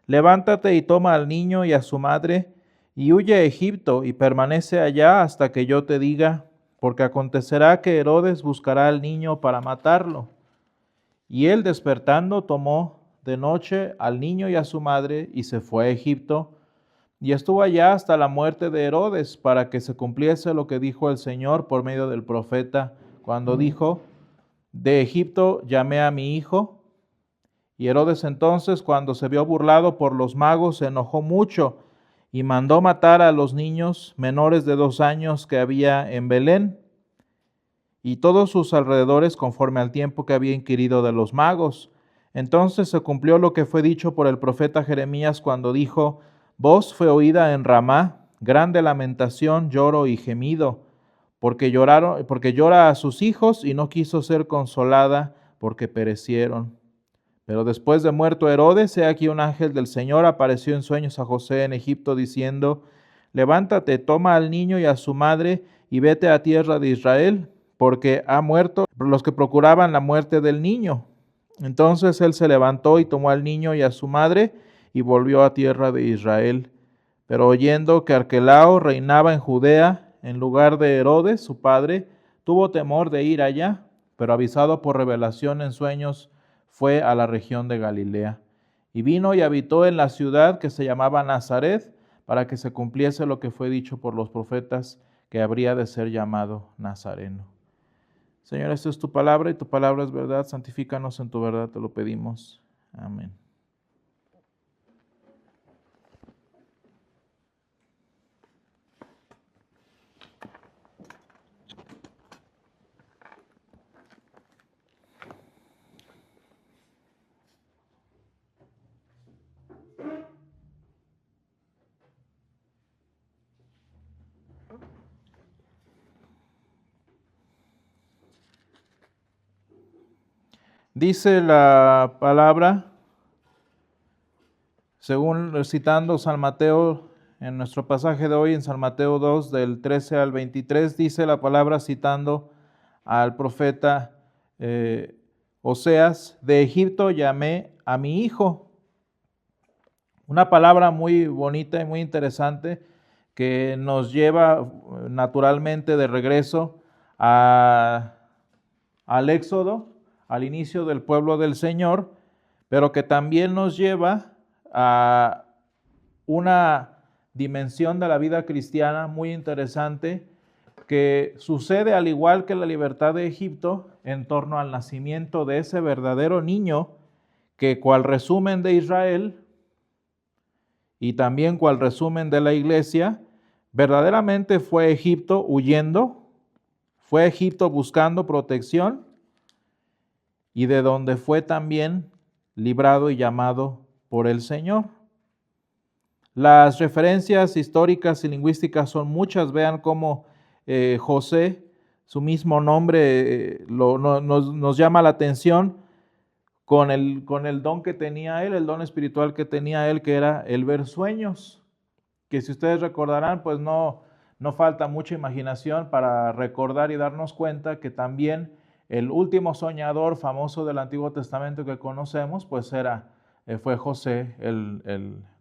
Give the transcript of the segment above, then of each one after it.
levántate y toma al niño y a su madre, y huye a Egipto, y permanece allá hasta que yo te diga, porque acontecerá que Herodes buscará al niño para matarlo. Y él despertando tomó de noche al niño y a su madre, y se fue a Egipto, y estuvo allá hasta la muerte de Herodes, para que se cumpliese lo que dijo el Señor por medio del profeta, cuando dijo, de Egipto llamé a mi hijo. Y Herodes entonces, cuando se vio burlado por los magos, se enojó mucho y mandó matar a los niños menores de 2 años que había en Belén y todos sus alrededores, conforme al tiempo que había inquirido de los magos. Entonces se cumplió lo que fue dicho por el profeta Jeremías cuando dijo, voz fue oída en Ramá, grande lamentación, lloro y gemido, porque llora a sus hijos y no quiso ser consolada porque perecieron. Pero después de muerto Herodes, he aquí un ángel del Señor apareció en sueños a José en Egipto diciendo, levántate, toma al niño y a su madre y vete a tierra de Israel, porque ha muerto los que procuraban la muerte del niño. Entonces él se levantó y tomó al niño y a su madre y volvió a tierra de Israel. Pero oyendo que Arquelao reinaba en Judea en lugar de Herodes, su padre, tuvo temor de ir allá, pero avisado por revelación en sueños, fue a la región de Galilea. Y vino y habitó en la ciudad que se llamaba Nazaret, para que se cumpliese lo que fue dicho por los profetas, que habría de ser llamado Nazareno. Señor, esta es tu palabra y tu palabra es verdad. Santifícanos en tu verdad, te lo pedimos. Amén. Dice la palabra, según citando San Mateo, en nuestro pasaje de hoy, en San Mateo 2, del 13 al 23, dice la palabra citando al profeta Oseas, de Egipto llamé a mi hijo. Una palabra muy bonita y muy interesante que nos lleva naturalmente de regreso al Éxodo, al inicio del pueblo del Señor, pero que también nos lleva a una dimensión de la vida cristiana muy interesante que sucede al igual que la libertad de Egipto en torno al nacimiento de ese verdadero niño que cual resumen de Israel y también cual resumen de la iglesia, verdaderamente fue Egipto huyendo, fue Egipto buscando protección y de donde fue también librado y llamado por el Señor. Las referencias históricas y lingüísticas son muchas. Vean cómo José, su mismo nombre, nos llama la atención con el don que tenía él, el don espiritual que tenía él, que era el ver sueños, que si ustedes recordarán, pues no falta mucha imaginación para recordar y darnos cuenta que también el último soñador famoso del Antiguo Testamento que conocemos, pues fue José,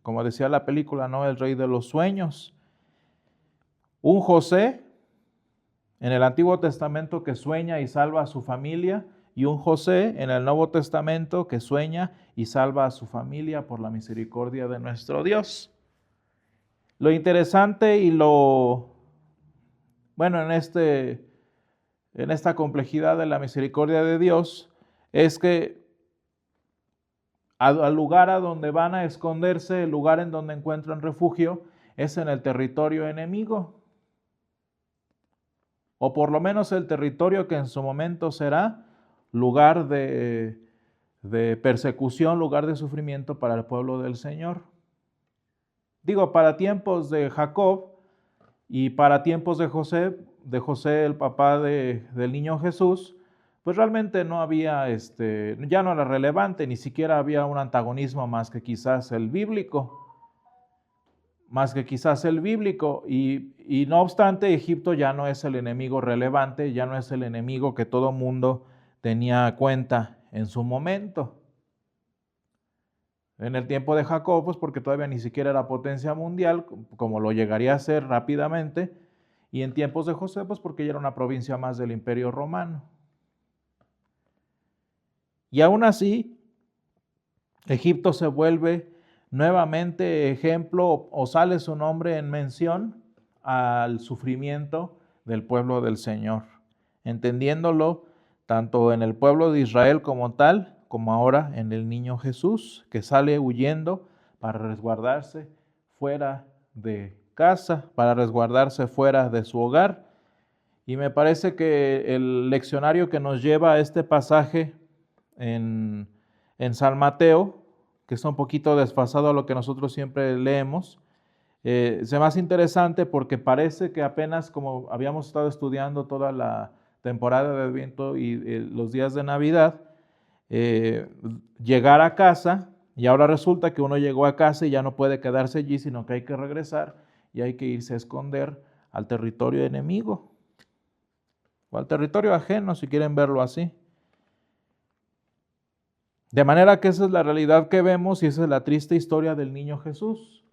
como decía la película, ¿no? El rey de los sueños. Un José en el Antiguo Testamento que sueña y salva a su familia, y un José en el Nuevo Testamento que sueña y salva a su familia por la misericordia de nuestro Dios. Lo interesante y bueno, en esta complejidad de la misericordia de Dios es que al lugar a donde van a esconderse, el lugar en donde encuentran refugio, es en el territorio enemigo. O por lo menos el territorio que en su momento será lugar de persecución, lugar de sufrimiento para el pueblo del Señor. Digo, para tiempos de Jacob y para tiempos de José el papá del niño Jesús, pues realmente no había, ya no era relevante, ni siquiera había un antagonismo más que quizás el bíblico. Y no obstante, Egipto ya no es el enemigo relevante, ya no es el enemigo que todo mundo tenía cuenta en su momento. En el tiempo de Jacob, pues porque todavía ni siquiera era potencia mundial, como lo llegaría a ser rápidamente, y en tiempos de José, pues porque ya era una provincia más del Imperio Romano. Y aún así, Egipto se vuelve nuevamente ejemplo o sale su nombre en mención al sufrimiento del pueblo del Señor, entendiéndolo tanto en el pueblo de Israel como tal, como ahora en el niño Jesús, que sale huyendo para resguardarse fuera de casa, para resguardarse fuera de su hogar. Y me parece que el leccionario que nos lleva a este pasaje en San Mateo, que está un poquito desfasado a lo que nosotros siempre leemos, se me hace interesante porque parece que apenas, como habíamos estado estudiando toda la temporada de Adviento y los días de Navidad, llegar a casa, y ahora resulta que uno llegó a casa y ya no puede quedarse allí, sino que hay que regresar y hay que irse a esconder al territorio enemigo o al territorio ajeno, si quieren verlo así. De manera que esa es la realidad que vemos y esa es la triste historia del niño Jesús,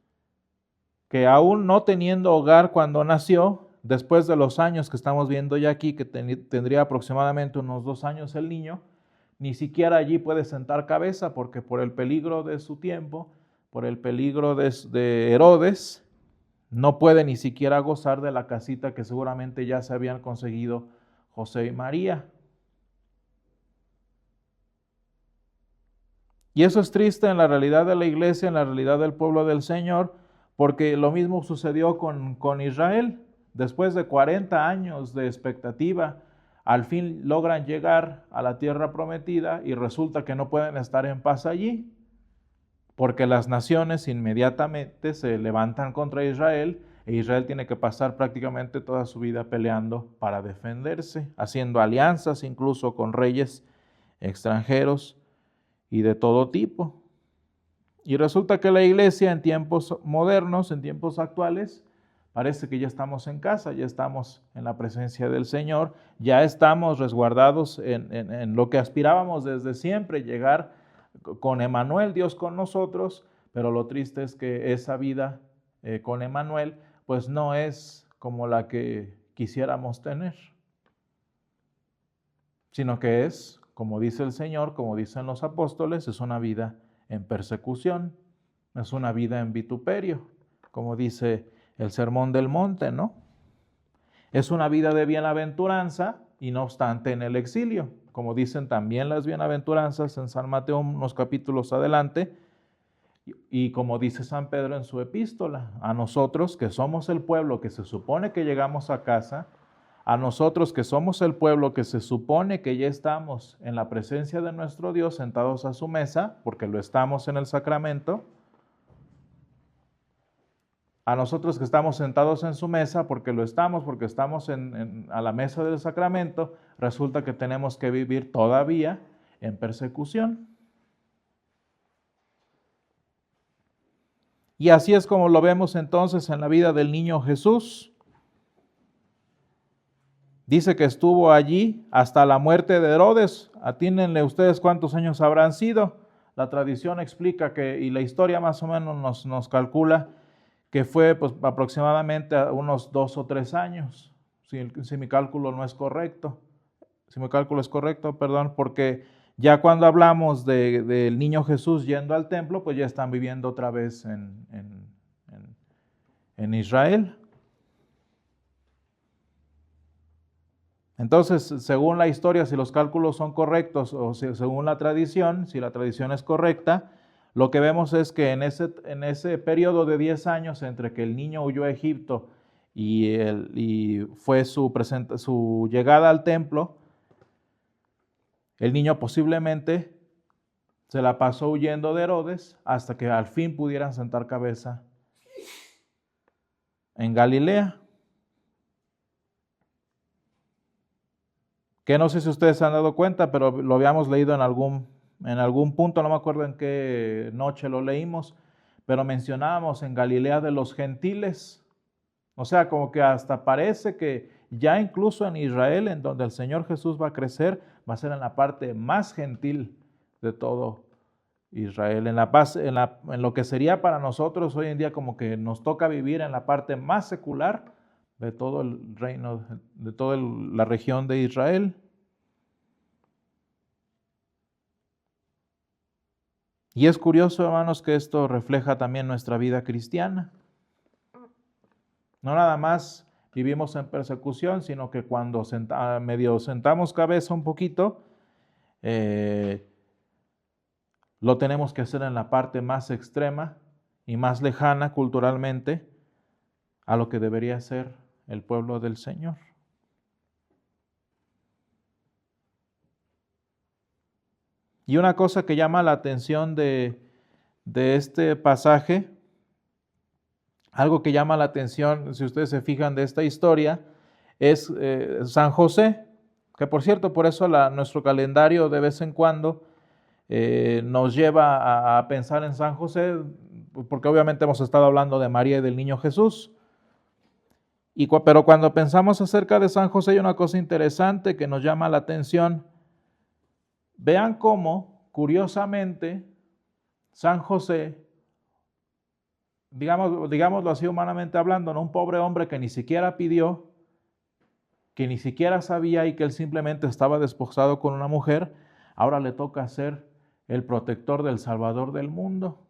que aún no teniendo hogar cuando nació, después de los años que estamos viendo ya aquí, que tendría aproximadamente unos 2 años el niño, ni siquiera allí puede sentar cabeza porque por el peligro de su tiempo, por el peligro de Herodes, no puede ni siquiera gozar de la casita que seguramente ya se habían conseguido José y María. Y eso es triste en la realidad de la iglesia, en la realidad del pueblo del Señor, porque lo mismo sucedió con Israel. Después de 40 años de expectativa, al fin logran llegar a la tierra prometida y resulta que no pueden estar en paz allí, porque las naciones inmediatamente se levantan contra Israel e Israel tiene que pasar prácticamente toda su vida peleando para defenderse, haciendo alianzas incluso con reyes extranjeros y de todo tipo. Y resulta que la iglesia en tiempos modernos, en tiempos actuales, parece que ya estamos en casa, ya estamos en la presencia del Señor, ya estamos resguardados en lo que aspirábamos desde siempre, llegar con Emmanuel, Dios con nosotros, pero lo triste es que esa vida con Emmanuel, pues no es como la que quisiéramos tener, sino que es, como dice el Señor, como dicen los apóstoles, es una vida en persecución, es una vida en vituperio, como dice el Sermón del Monte, ¿no? Es una vida de bienaventuranza y no obstante en el exilio, como dicen también las bienaventuranzas en San Mateo unos capítulos adelante, y como dice San Pedro en su epístola, a nosotros que somos el pueblo que se supone que llegamos a casa, a nosotros que somos el pueblo que se supone que ya estamos en la presencia de nuestro Dios sentados a su mesa, porque lo estamos en el sacramento, a nosotros que estamos sentados en su mesa, porque lo estamos, porque estamos a la mesa del sacramento, resulta que tenemos que vivir todavía en persecución. Y así es como lo vemos entonces en la vida del niño Jesús. Dice que estuvo allí hasta la muerte de Herodes. Atínenle ustedes cuántos años habrán sido. La tradición explica que, y la historia más o menos nos calcula que fue pues, aproximadamente unos 2 o 3 años, si mi cálculo no es correcto. Si mi cálculo es correcto, perdón, porque ya cuando hablamos del niño Jesús yendo al templo, pues ya están viviendo otra vez en Israel. Entonces, según la historia, si los cálculos son correctos o según la tradición, si la tradición es correcta, lo que vemos es que en ese periodo de 10 años entre que el niño huyó a Egipto y fue su llegada al templo, el niño posiblemente se la pasó huyendo de Herodes hasta que al fin pudieran sentar cabeza en Galilea. Que no sé si ustedes se han dado cuenta, pero lo habíamos leído en algún punto, no me acuerdo en qué noche lo leímos, pero mencionábamos en Galilea de los gentiles. O sea, como que hasta parece que ya incluso en Israel, en donde el Señor Jesús va a crecer, va a ser en la parte más gentil de todo Israel, en la paz, en lo que sería para nosotros hoy en día como que nos toca vivir en la parte más secular de todo el reino, de toda la región de Israel. Y es curioso, hermanos, que esto refleja también nuestra vida cristiana. No nada más vivimos en persecución, sino que cuando medio sentamos cabeza un poquito, lo tenemos que hacer en la parte más extrema y más lejana culturalmente a lo que debería ser el pueblo del Señor. Y una cosa que llama la atención de este pasaje, algo que llama la atención, si ustedes se fijan de esta historia, es San José, que por cierto, por eso nuestro calendario de vez en cuando nos lleva a pensar en San José, porque obviamente hemos estado hablando de María y del niño Jesús. Pero cuando pensamos acerca de San José hay una cosa interesante que nos llama la atención. Vean cómo, curiosamente, San José, digámoslo así humanamente hablando, ¿no? Un pobre hombre que ni siquiera pidió, que ni siquiera sabía y que él simplemente estaba desposado con una mujer, ahora le toca ser el protector del Salvador del mundo.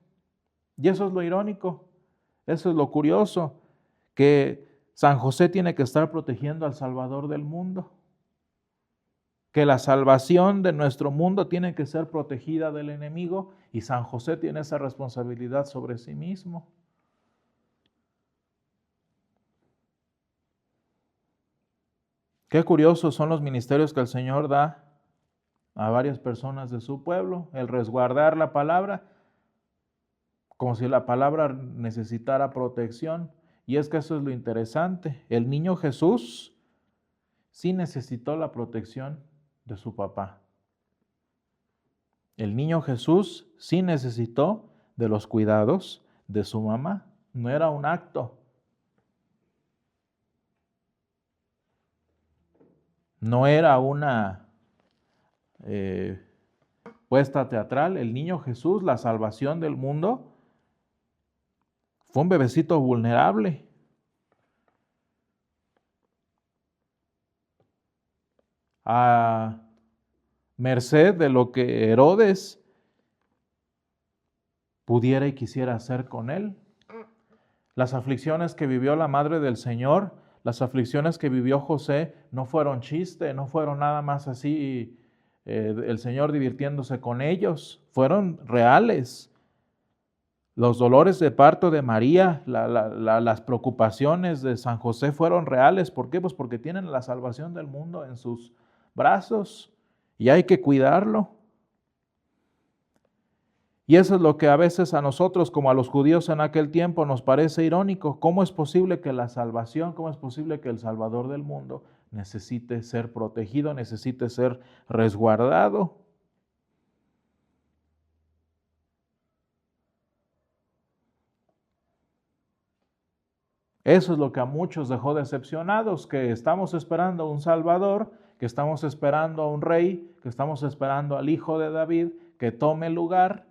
Y eso es lo irónico, eso es lo curioso, que San José tiene que estar protegiendo al Salvador del mundo, que la salvación de nuestro mundo tiene que ser protegida del enemigo y San José tiene esa responsabilidad sobre sí mismo. Qué curiosos son los ministerios que el Señor da a varias personas de su pueblo, el resguardar la palabra, como si la palabra necesitara protección. Y es que eso es lo interesante. El niño Jesús sí necesitó la protección de su papá. El niño Jesús sí necesitó de los cuidados de su mamá. No era un acto. No era una puesta teatral. El niño Jesús, la salvación del mundo, fue un bebecito vulnerable. A merced de lo que Herodes pudiera y quisiera hacer con él. Las aflicciones que vivió la madre del Señor, las aflicciones que vivió José, no fueron chiste, no fueron nada más así el Señor divirtiéndose con ellos, fueron reales. Los dolores de parto de María, las preocupaciones de San José fueron reales. ¿Por qué? Pues porque tienen la salvación del mundo en sus brazos y hay que cuidarlo. Y eso es lo que a veces a nosotros, como a los judíos en aquel tiempo, nos parece irónico. ¿Cómo es posible que la salvación, cómo es posible que el Salvador del mundo necesite ser protegido, necesite ser resguardado? Eso es lo que a muchos dejó decepcionados, que estamos esperando un Salvador, que estamos esperando a un rey, que estamos esperando al Hijo de David, que tome lugar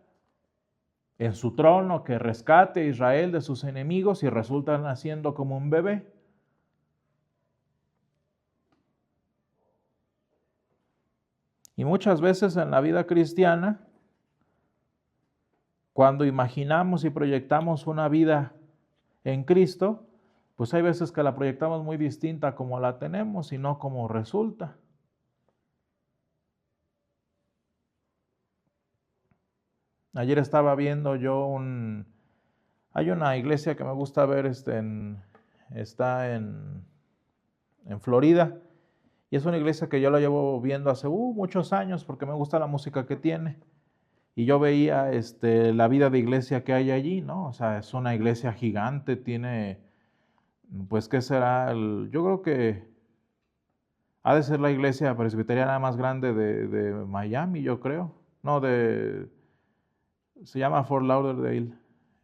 en su trono, que rescate a Israel de sus enemigos y resulta naciendo como un bebé. Y muchas veces en la vida cristiana, cuando imaginamos y proyectamos una vida en Cristo, pues hay veces que la proyectamos muy distinta como la tenemos y no como resulta. Ayer estaba viendo yo hay una iglesia que me gusta ver, está en Florida, y es una iglesia que yo la llevo viendo hace muchos años porque me gusta la música que tiene. Y yo veía la vida de iglesia que hay allí, ¿no? O sea, es una iglesia gigante, tiene, pues, ¿qué será? Yo creo que ha de ser la iglesia presbiteriana más grande de Miami, yo creo. No, se llama Fort Lauderdale,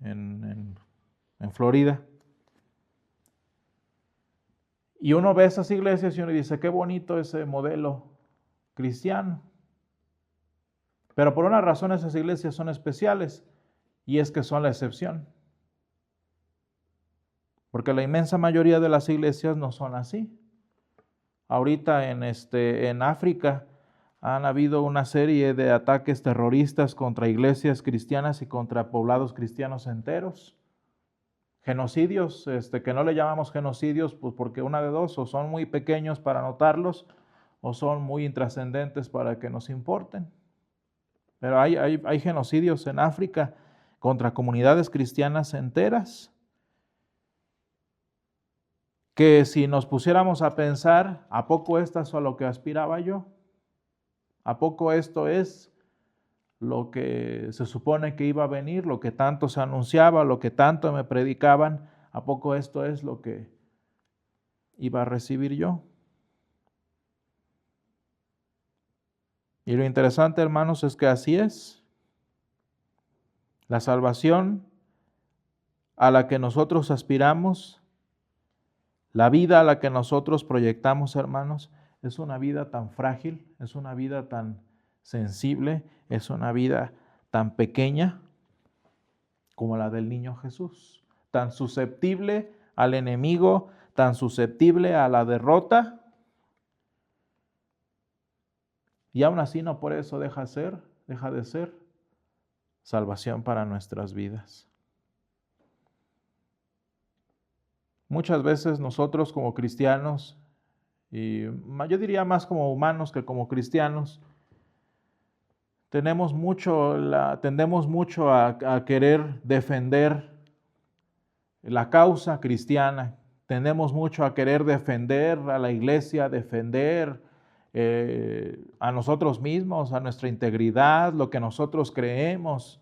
en Florida. Y uno ve esas iglesias y uno dice, qué bonito ese modelo cristiano. Pero por una razón esas iglesias son especiales, y es que son la excepción. Porque la inmensa mayoría de las iglesias no son así. Ahorita en África han habido una serie de ataques terroristas contra iglesias cristianas y contra poblados cristianos enteros. Genocidios, que no le llamamos genocidios, pues porque una de dos, o son muy pequeños para notarlos, o son muy intrascendentes para que nos importen. Pero hay genocidios en África contra comunidades cristianas enteras, que si nos pusiéramos a pensar, ¿a poco esto es a lo que aspiraba yo? ¿A poco esto es lo que se supone que iba a venir, lo que tanto se anunciaba, lo que tanto me predicaban? ¿A poco esto es lo que iba a recibir yo? Y lo interesante, hermanos, es que así es. La salvación a la que nosotros aspiramos, la vida a la que nosotros proyectamos, hermanos, es una vida tan frágil, es una vida tan sensible, es una vida tan pequeña como la del niño Jesús, tan susceptible al enemigo, tan susceptible a la derrota, y aún así no por eso deja de ser salvación para nuestras vidas. Muchas veces nosotros como cristianos, y yo diría más como humanos que como cristianos, tendemos mucho a querer defender la causa cristiana, tendemos mucho a querer defender a la iglesia, defender a nosotros mismos, a nuestra integridad, lo que nosotros creemos.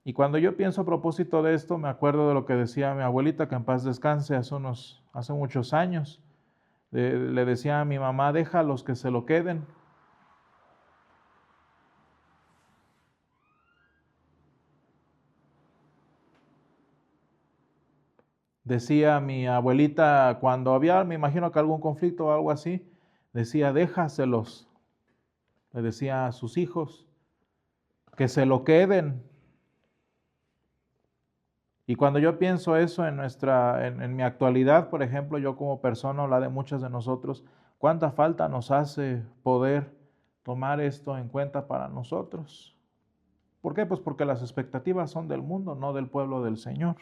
Y cuando yo pienso a propósito de esto, me acuerdo de lo que decía mi abuelita, que en paz descanse, hace muchos años. Le decía a mi mamá, deja a los que se lo queden. Decía mi abuelita, cuando había, me imagino que algún conflicto o algo así, decía, déjaselos. Le decía a sus hijos, que se lo queden. Y cuando yo pienso eso en mi actualidad, por ejemplo, yo como persona, la de muchos de nosotros, ¿cuánta falta nos hace poder tomar esto en cuenta para nosotros? ¿Por qué? Pues porque las expectativas son del mundo, no del pueblo del Señor.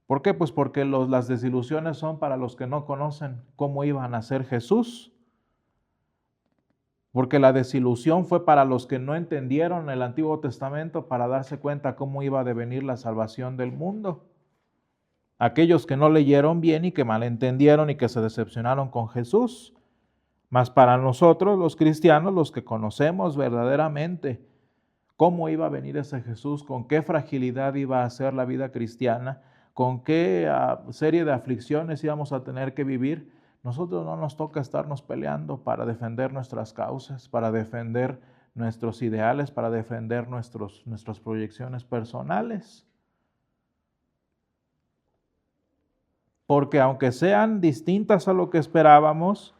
¿Por qué? Pues porque las desilusiones son para los que no conocen cómo iban a ser Jesús. Porque la desilusión fue para los que no entendieron el Antiguo Testamento para darse cuenta cómo iba a devenir la salvación del mundo. Aquellos que no leyeron bien y que malentendieron y que se decepcionaron con Jesús. Mas para nosotros, los cristianos, los que conocemos verdaderamente cómo iba a venir ese Jesús, con qué fragilidad iba a ser la vida cristiana, con qué serie de aflicciones íbamos a tener que vivir, nosotros no nos toca estarnos peleando para defender nuestras causas, para defender nuestros ideales, para defender nuestras proyecciones personales. Porque aunque sean distintas a lo que esperábamos,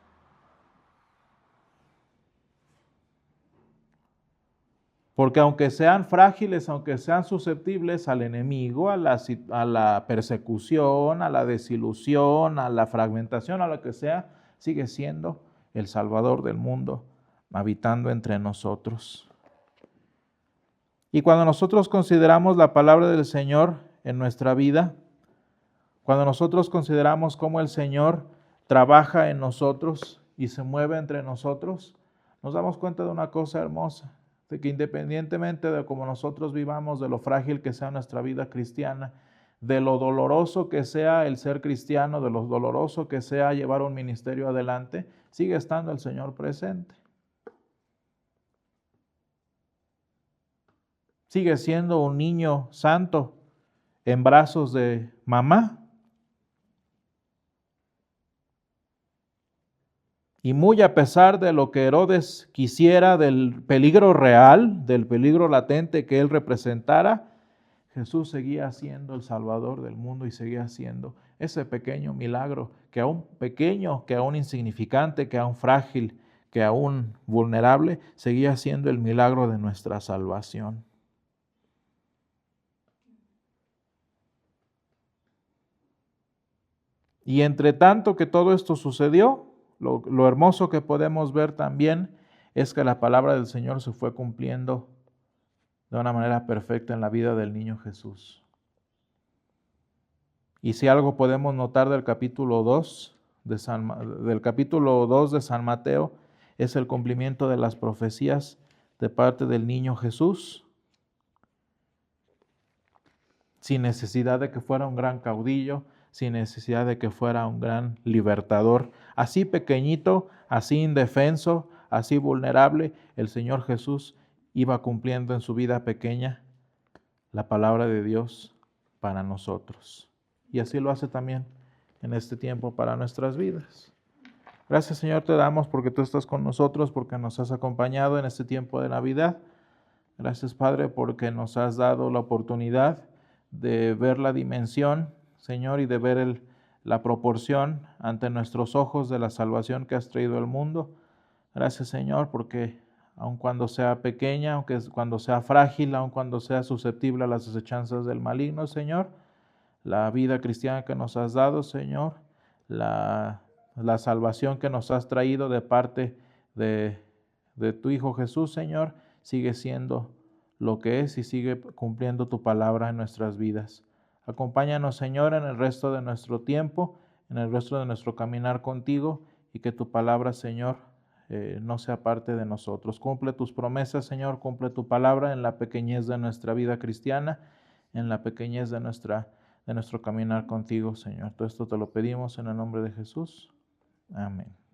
porque aunque sean frágiles, aunque sean susceptibles al enemigo, a la persecución, a la desilusión, a la fragmentación, a lo que sea, sigue siendo el Salvador del mundo, habitando entre nosotros. Y cuando nosotros consideramos la palabra del Señor en nuestra vida, cuando nosotros consideramos cómo el Señor trabaja en nosotros y se mueve entre nosotros, nos damos cuenta de una cosa hermosa, de que independientemente de cómo nosotros vivamos, de lo frágil que sea nuestra vida cristiana, de lo doloroso que sea el ser cristiano, de lo doloroso que sea llevar un ministerio adelante, sigue estando el Señor presente. Sigue siendo un niño santo en brazos de mamá. Y muy a pesar de lo que Herodes quisiera, del peligro real, del peligro latente que él representara, Jesús seguía siendo el Salvador del mundo y seguía siendo ese pequeño milagro, que aún pequeño, que aún insignificante, que aún frágil, que aún vulnerable, seguía siendo el milagro de nuestra salvación. Y entre tanto que todo esto sucedió, lo hermoso que podemos ver también es que la palabra del Señor se fue cumpliendo de una manera perfecta en la vida del niño Jesús. Y si algo podemos notar del capítulo 2 de San Mateo, es el cumplimiento de las profecías de parte del niño Jesús, sin necesidad de que fuera un gran caudillo, sin necesidad de que fuera un gran libertador. Así pequeñito, así indefenso, así vulnerable, el Señor Jesús iba cumpliendo en su vida pequeña la palabra de Dios para nosotros. Y así lo hace también en este tiempo para nuestras vidas. Gracias, Señor, te damos porque tú estás con nosotros, porque nos has acompañado en este tiempo de Navidad. Gracias, Padre, porque nos has dado la oportunidad de ver la dimensión, Señor, y de ver la proporción ante nuestros ojos de la salvación que has traído al mundo. Gracias, Señor, porque aun cuando sea pequeña, aunque cuando sea frágil, aun cuando sea susceptible a las acechanzas del maligno, Señor, la vida cristiana que nos has dado, Señor, la salvación que nos has traído de parte de tu Hijo Jesús, Señor, sigue siendo lo que es y sigue cumpliendo tu palabra en nuestras vidas. Acompáñanos, Señor, en el resto de nuestro tiempo, en el resto de nuestro caminar contigo, y que tu palabra, Señor, no sea parte de nosotros. Cumple tus promesas, Señor, cumple tu palabra en la pequeñez de nuestra vida cristiana, en la pequeñez de nuestro caminar contigo, Señor. Todo esto te lo pedimos en el nombre de Jesús. Amén.